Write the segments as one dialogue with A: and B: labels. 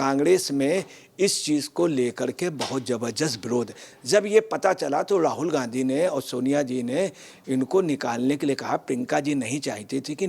A: कांग्रेस में इस चीज़ को लेकर के बहुत ज़बरदस्त विरोध है। जब ये पता चला तो राहुल गांधी ने और सोनिया जी ने इनको निकालने के लिए कहा। प्रियंका जी नहीं चाहती थी कि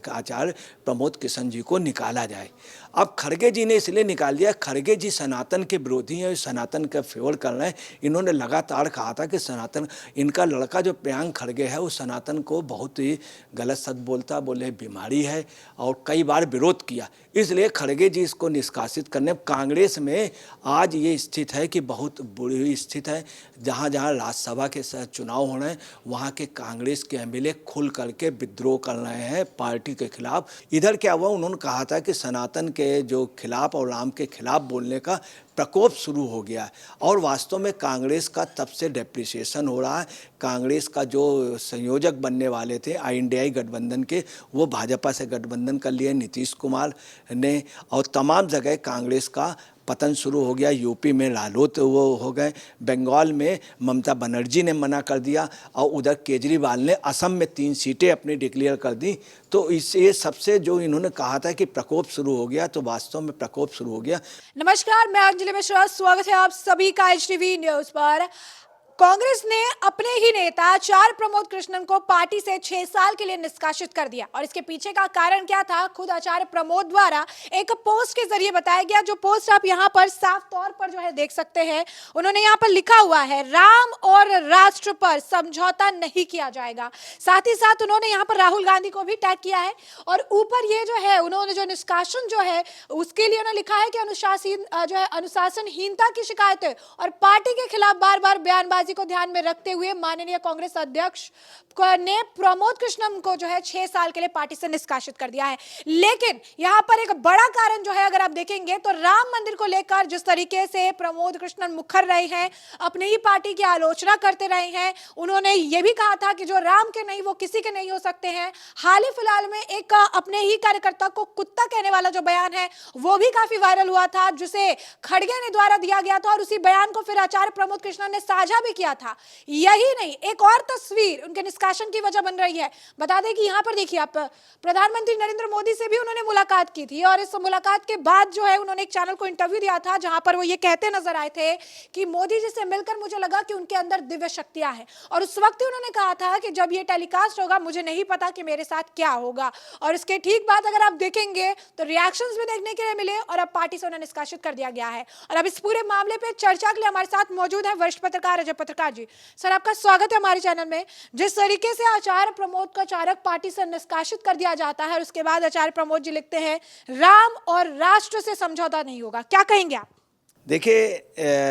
A: आचार्य प्रमोद किशन जी को निकाला जाए। अब खड़गे जी ने इसलिए निकाल दिया। खड़गे जी सनातन के विरोधी हैं, सनातन का फेवर कर रहे हैं। इन्होंने लगातार कहा था कि सनातन, इनका लड़का जो प्रियांक खड़गे है वो सनातन को बहुत ही गलत शब्द बोलता, बोले बीमारी है, और कई बार विरोध किया। इसलिए खड़गे जी इसको निष्कासित करने, कांग्रेस में आज ये स्थिति है कि बहुत बुरी स्थिति है। जहाँ जहाँ राज्यसभा के चुनाव हो रहे हैं वहाँ के कांग्रेस के एमएलए खुल करके विद्रोह कर रहे हैं पार्टी के खिलाफ। इधर क्या हुआ, उन्होंने कहा था कि सनातन के जो खिलाफ और राम के खिलाफ बोलने का प्रकोप शुरू हो गया है, और वास्तव में कांग्रेस का तब से डेप्रिसिएशन हो रहा है। कांग्रेस का जो संयोजक बनने वाले थे इंडियाई गठबंधन के, वो भाजपा से गठबंधन कर लिए नीतीश कुमार ने, और तमाम जगह कांग्रेस का पतन शुरू हो गया। यूपी में लालूत वो हो गए, बंगाल में ममता बनर्जी ने मना कर दिया, और उधर केजरीवाल ने असम में 3 सीटें अपनी डिक्लेयर कर दी। तो इससे सबसे जो इन्होंने कहा था कि प्रकोप शुरू हो गया, तो वास्तव में प्रकोप शुरू हो गया।
B: नमस्कार, मैं अंजलि मिश्रा, स्वागत है आप सभी का एचटीवी न्यूज पर। कांग्रेस ने अपने ही नेता आचार्य प्रमोद कृष्णन को पार्टी से 6 साल के लिए निष्कासित कर दिया, और इसके पीछे का कारण क्या था, खुद आचार्य प्रमोद द्वारा एक पोस्ट के जरिए बताया गया, जो पोस्ट आप यहां पर साफ तौर पर जो है देख सकते हैं। उन्होंने यहां पर लिखा हुआ है, राम और राष्ट्र पर समझौता नहीं किया जाएगा। साथ ही साथ उन्होंने यहां पर राहुल गांधी को भी टैग किया है, और ऊपर ये जो है उन्होंने जो निष्कासन जो है उसके लिए उन्होंने लिखा है कि अनुशासनहीनता की शिकायतें और पार्टी के खिलाफ बार बार बयानबाजी को ध्यान में रखते हुए माननीय कांग्रेस अध्यक्ष ने प्रमोद कृष्णन को जो है 6 साल के लिए पार्टी से निष्कासित कर दिया है। लेकिन यहां पर एक बड़ा कारण जो है, अगर आप देखेंगे तो राम मंदिर को लेकर जिस तरीके से प्रमोद कृष्णन मुखर रहे हैं, अपनी ही पार्टी की आलोचना करते रहे हैं। उन्होंने ये भी कहा था कि जो राम के नहीं वो किसी के नहीं हो सकते हैं। हाल ही फिलहाल में एक अपने ही कार्यकर्ता को कुत्ता कहने वाला जो बयान है वो भी काफी वायरल हुआ था, जिसे खड़गे ने द्वारा दिया गया था, और उसी बयान को फिर आचार्य प्रमोद कृष्णन ने साझा भी किया था। यही नहीं, एक और तस्वीर उनके निष्कासन की वजह बन रही है। बता दें कि यहां पर देखिए आप, प्रधानमंत्री नरेंद्र मोदी से भी उन्होंने मुलाकात की थी, और इस मुलाकात के बाद जो है उन्होंने एक चैनल को इंटरव्यू दिया था, जहां पर वो ये कहते नजर आए थे कि मोदी जी से मिलकर मुझे लगा कि उनके अंदर दिव्य शक्तियां हैं, और उस वक्त उन्होंने कहा था कि जब ये टेलीकास्ट होगा मुझे नहीं पता कि मेरे साथ क्या होगा। और इसके ठीक बाद अगर आप देखेंगे तो रिएक्शंस भी देखने के लिए मिले, और अब पार्टी से उन्हें निष्कासित कर दिया गया है। और अब इस पूरे मामले पे चर्चा के लिए हमारे साथ मौजूद है वरिष्ठ पत्रकार अजय पत्रकार जी। सर, आपका स्वागत है हमारे चैनल में। जिस तरीके से आचार्य प्रमोद को अचानक पार्टी से निष्कासित कर दिया जाता है, और उसके बाद आचार्य प्रमोद जी लिखते हैं राम और राष्ट्र से समझौता नहीं होगा, क्या कहेंगे आप?
A: देखिए,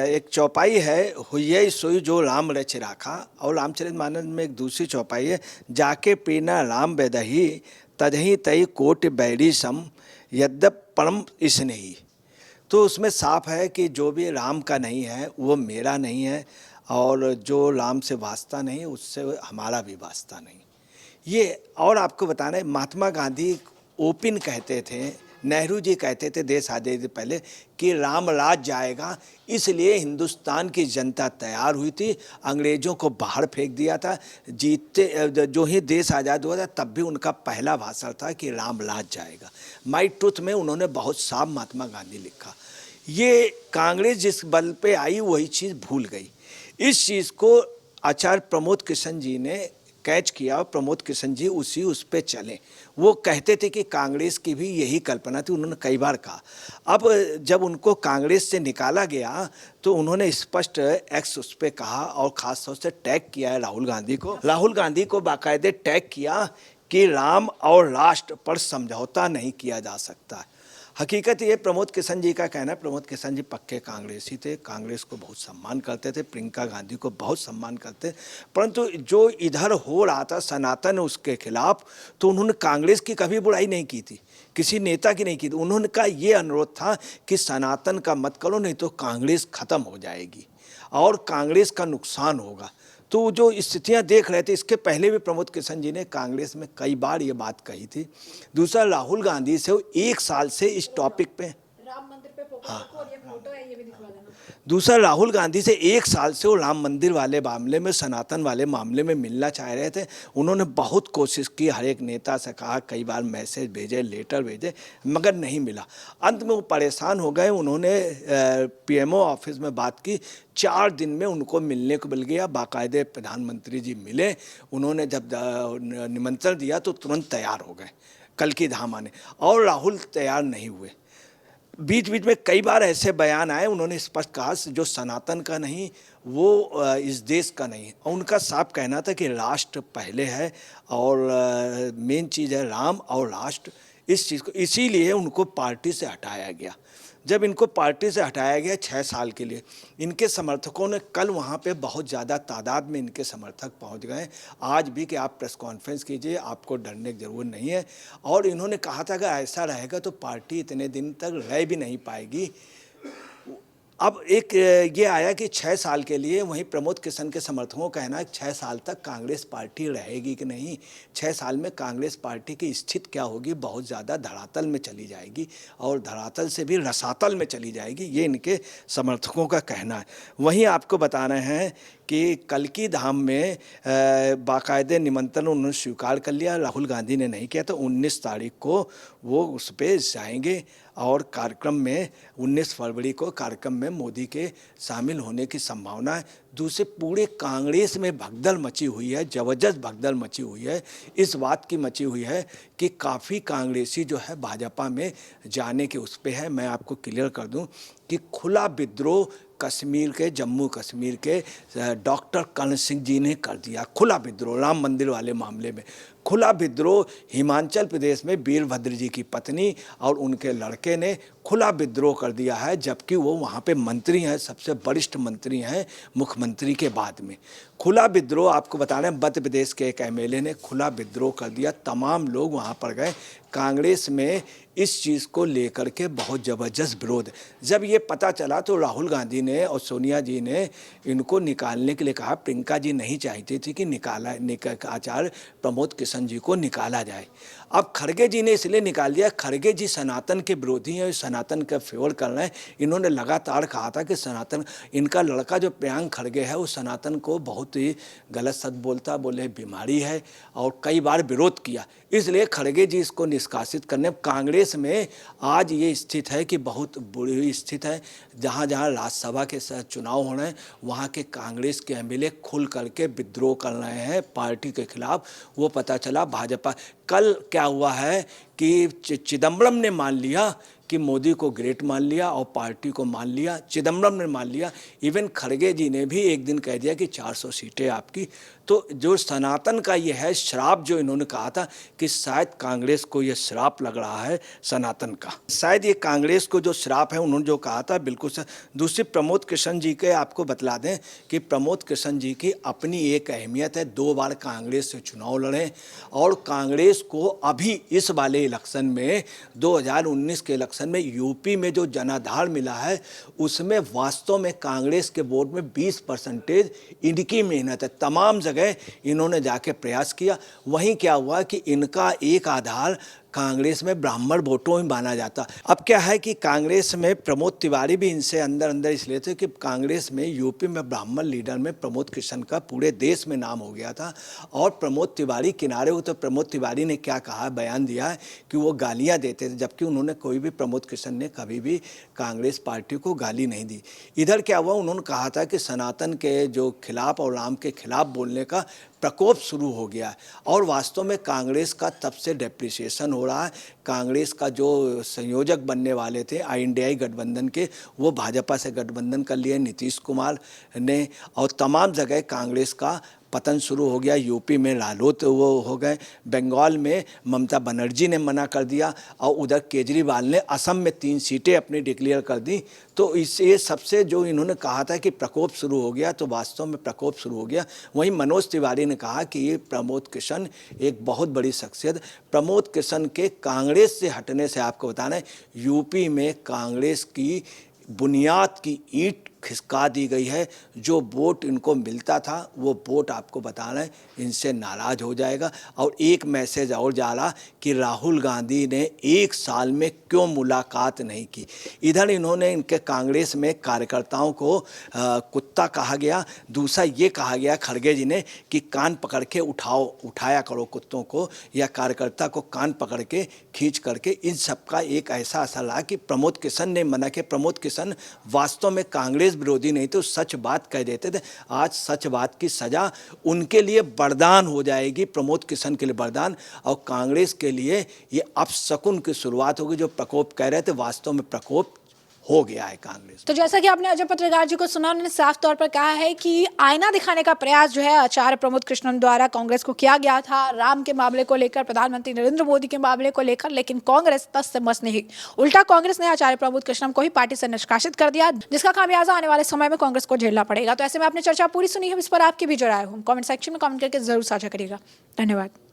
A: एक चौपाई है, हुई सोई जो राम रच राखा, और रामचरितमानस में एक दूसरी चौपाई है, जाके पीना राम बेदही तदही तई कोट बैरी सम यद्यप परम स्नेही। तो उसमें साफ है कि जो भी राम का नहीं है वो मेरा नहीं है, और जो राम से वास्ता नहीं उससे हमारा भी वास्ता नहीं। ये और आपको बताना है, महात्मा गांधी ओपन कहते थे, नेहरू जी कहते थे देश आज़ादी से पहले कि राम राज जाएगा, इसलिए हिंदुस्तान की जनता तैयार हुई थी, अंग्रेज़ों को बाहर फेंक दिया था। जीतते जो ही देश आज़ाद हुआ था तब भी उनका पहला भाषण था कि राम राज जाएगा। माई ट्रुथ में उन्होंने बहुत साफ महात्मा गांधी लिखा। ये कांग्रेस जिस बल पे आई वही चीज़ भूल गई। इस चीज़ को आचार्य प्रमोद कृष्ण जी ने कैच किया, प्रमोद कृष्ण जी उस पे चले। वो कहते थे कि कांग्रेस की भी यही कल्पना थी, उन्होंने कई बार कहा। अब जब उनको कांग्रेस से निकाला गया तो उन्होंने स्पष्ट एक्स उस पर कहा, और ख़ास तौर से टैग किया है राहुल गांधी को बाकायदे टैग किया कि राम और राष्ट्र पर समझौता नहीं किया जा सकता। हकीकत ये प्रमोद किशन जी का कहना है। प्रमोद किशन जी पक्के कांग्रेसी थे, कांग्रेस को बहुत सम्मान करते थे, प्रियंका गांधी को बहुत सम्मान करते, परंतु जो इधर हो रहा था सनातन उसके खिलाफ, तो उन्होंने कांग्रेस की कभी बुराई नहीं की थी, किसी नेता की नहीं की थी। उन्होंने का ये अनुरोध था कि सनातन का मत करो, नहीं तो कांग्रेस ख़त्म हो जाएगी और कांग्रेस का नुकसान होगा। तो जो स्थितियां देख रहे थे, इसके पहले भी प्रमोद किशन जी ने कांग्रेस में कई बार ये बात कही थी। दूसरा, राहुल गांधी से 1 साल से इस टॉपिक पे
B: राम मंदिर पे फोकस रखो और ये फोटो है ये भी दिखवा देना।
A: दूसरा, राहुल गांधी से 1 साल से वो राम मंदिर वाले मामले में, सनातन वाले मामले में मिलना चाह रहे थे। उन्होंने बहुत कोशिश की, हर एक नेता से कहा, कई बार मैसेज भेजे, लेटर भेजे, मगर नहीं मिला। अंत में वो परेशान हो गए। उन्होंने पीएमओ ऑफिस में बात की, 4 दिन में उनको मिलने को मिल गया। बाकायदे प्रधानमंत्री जी मिले। उन्होंने जब निमंत्रण दिया तो तुरंत तैयार हो गए कल की धाम आने, और राहुल तैयार नहीं हुए। बीच बीच में कई बार ऐसे बयान आए, उन्होंने स्पष्ट कहा जो सनातन का नहीं वो इस देश का नहीं। और उनका साफ कहना था कि राष्ट्र पहले है और मेन चीज़ है राम और राष्ट्र। इस चीज़ को, इसीलिए उनको पार्टी से हटाया गया। जब इनको पार्टी से हटाया गया 6 साल के लिए, इनके समर्थकों ने कल वहाँ पे बहुत ज़्यादा तादाद में इनके समर्थक पहुँच गए। आज भी कि आप प्रेस कॉन्फ्रेंस कीजिए, आपको डरने की ज़रूरत नहीं है। और इन्होंने कहा था कि ऐसा रहेगा तो पार्टी इतने दिन तक रह भी नहीं पाएगी। अब एक ये आया कि 6 साल के लिए, वहीं प्रमोद किशन के समर्थकों का कहना है 6 साल तक कांग्रेस पार्टी रहेगी कि नहीं। 6 साल में कांग्रेस पार्टी की स्थिति क्या होगी, बहुत ज़्यादा धरातल में चली जाएगी और धरातल से भी रसातल में चली जाएगी, ये इनके समर्थकों का कहना है। वहीं आपको बता रहे हैं कि कल की धाम में बाकायदे निमंत्रण उन्होंने स्वीकार कर लिया, राहुल गांधी ने नहीं किया। तो 19 तारीख को वो उस पर जाएंगे और कार्यक्रम में 19 फरवरी को कार्यक्रम में मोदी के शामिल होने की संभावना है। दूसरे, पूरे कांग्रेस में भगदड़ मची हुई है, ज़बरदस्त भगदड़ मची हुई है। इस बात की मची हुई है कि काफ़ी कांग्रेसी जो है भाजपा में जाने के उस पर है। मैं आपको क्लियर कर दूं कि खुला विद्रोह कश्मीर के, जम्मू कश्मीर के डॉक्टर कर्ण सिंह जी ने कर दिया। खुला विद्रोह राम मंदिर वाले मामले में, खुला विद्रोह हिमाचल प्रदेश में वीरभद्र जी की पत्नी और उनके लड़के ने खुला विद्रोह कर दिया है, जबकि वो वहाँ पे मंत्री हैं, सबसे वरिष्ठ मंत्री हैं मुख्यमंत्री के बाद में। खुला विद्रोह आपको बता रहे हैं, मध्य प्रदेश के एक एमएलए ने खुला विद्रोह कर दिया। तमाम लोग वहाँ पर गए। कांग्रेस में इस चीज़ को लेकर के बहुत ज़बरदस्त विरोध है। जब ये पता चला तो राहुल गांधी ने और सोनिया जी ने इनको निकालने के लिए कहा। प्रियंका जी नहीं चाहती थी कि आचार्य प्रमोद किशन जी को निकाला जाए। अब खड़गे जी ने इसलिए निकाल दिया। खड़गे जी सनातन के विरोधी हैं, सनातन का फेवर कर रहे हैं। इन्होंने लगातार कहा था कि सनातन, इनका लड़का जो प्रियांक खड़गे है वो सनातन को बहुत ही गलत शब्द बोलता, बोले बीमारी है, और कई बार विरोध किया। इसलिए खड़गे जी इसको निष्कासित करने। कांग्रेस में आज ये स्थिति है कि बहुत बुरी स्थिति है। जहाँ जहाँ राज्यसभा के चुनाव हो रहे हैं वहाँ के कांग्रेस के एमएलए खुल करके विद्रोह कर रहे हैं पार्टी के खिलाफ। वो पता चला भाजपा, कल क्या हुआ है कि चिदम्बरम ने मान लिया कि मोदी को ग्रेट मान लिया और पार्टी को मान लिया, चिदम्बरम ने मान लिया। इवन खड़गे जी ने भी एक दिन कह दिया कि 400 सीटें आपकी। तो जो सनातन का ये है श्राप, जो इन्होंने कहा था कि शायद कांग्रेस को ये श्राप लग रहा है सनातन का, शायद ये कांग्रेस को जो श्राप है, उन्होंने जो कहा था बिल्कुल सर। दूसरी, प्रमोद किशन जी के आपको बतला दें कि प्रमोद किशन जी की अपनी एक अहमियत है। 2 बार कांग्रेस से चुनाव लड़े और कांग्रेस को अभी इस वाले इलेक्शन में 2019 के इलेक्शन में यूपी में जो जनाधार मिला है उसमें वास्तव में कांग्रेस के वोट में 20% इनकी मेहनत है। तमाम जगह इन्होंने जाके प्रयास किया। वहीं क्या हुआ कि इनका एक आधार कांग्रेस में ब्राह्मण वोटों में माना जाता। अब क्या है कि कांग्रेस में प्रमोद तिवारी भी इनसे अंदर अंदर इसलिए थे कि कांग्रेस में यूपी में ब्राह्मण लीडर में प्रमोद किशन का पूरे देश में नाम हो गया था और प्रमोद तिवारी किनारे हो। तो प्रमोद तिवारी ने क्या कहा, बयान दिया है कि वो गालियां देते थे, जबकि उन्होंने कोई भी, प्रमोद किशन ने कभी भी कांग्रेस पार्टी को गाली नहीं दी। इधर क्या हुआ, उन्होंने कहा था कि सनातन के जो खिलाफ और राम के खिलाफ बोलने का प्रकोप शुरू हो गया है और वास्तव में कांग्रेस का तब से डेप्रिसिएशन हो रहा है। कांग्रेस का जो संयोजक बनने वाले थे इंडियाई गठबंधन के, वो भाजपा से गठबंधन कर लिए नीतीश कुमार ने, और तमाम जगह कांग्रेस का पतन शुरू हो गया। यूपी में रालोत वो हो गए, बंगाल में ममता बनर्जी ने मना कर दिया और उधर केजरीवाल ने असम में 3 सीटें अपनी डिक्लेयर कर दी। तो इससे सबसे जो इन्होंने कहा था कि प्रकोप शुरू हो गया, तो वास्तव में प्रकोप शुरू हो गया। वहीं मनोज तिवारी ने कहा कि ये प्रमोद किशन एक बहुत बड़ी शख्सियत। प्रमोद किशन के कांग्रेस से हटने से आपको बताना है यूपी में कांग्रेस की बुनियाद की ईंट खिसका दी गई है। जो वोट इनको मिलता था वो वोट आपको बता रहे हैं इनसे नाराज हो जाएगा। और एक मैसेज और जा रहा कि राहुल गांधी ने 1 साल में क्यों मुलाकात नहीं की। इधर इन्होंने इनके कांग्रेस में कार्यकर्ताओं को कुत्ता कहा गया, दूसरा ये कहा गया खड़गे जी ने कि कान पकड़ के उठाया करो कुत्तों को, या कार्यकर्ता को कान पकड़ के खींच करके। इन सबका एक ऐसा असर रहा कि प्रमोद किशन ने मना के। प्रमोद किशन वास्तव में कांग्रेस विरोधी नहीं तो सच बात कह देते थे। आज सच बात की सजा उनके लिए वरदान हो जाएगी, प्रमोद किशन के लिए वरदान, और कांग्रेस के लिए ये अपशकुन की शुरुआत होगी। जो प्रकोप कह रहे थे वास्तव में प्रकोप हो गया है कांग्रेस।
B: तो जैसा कि आपने अजय पत्रकार जी को सुना, उन्होंने साफ तौर पर कहा है कि आईना दिखाने का प्रयास जो है आचार्य प्रमोद कृष्णन द्वारा कांग्रेस को किया गया था, राम के मामले को लेकर, प्रधानमंत्री नरेंद्र मोदी के मामले को लेकर, लेकिन कांग्रेस तस से मस नहीं। उल्टा कांग्रेस ने आचार्य प्रमोद कृष्णन को ही पार्टी से निष्कासित कर दिया, जिसका खामियाजा आने वाले समय में कांग्रेस को झेलना पड़ेगा। तो ऐसे में आपने चर्चा पूरी सुनी है, इस पर आपकी भी जो राय हो कमेंट सेक्शन में कमेंट करके जरूर साझा करिएगा। धन्यवाद।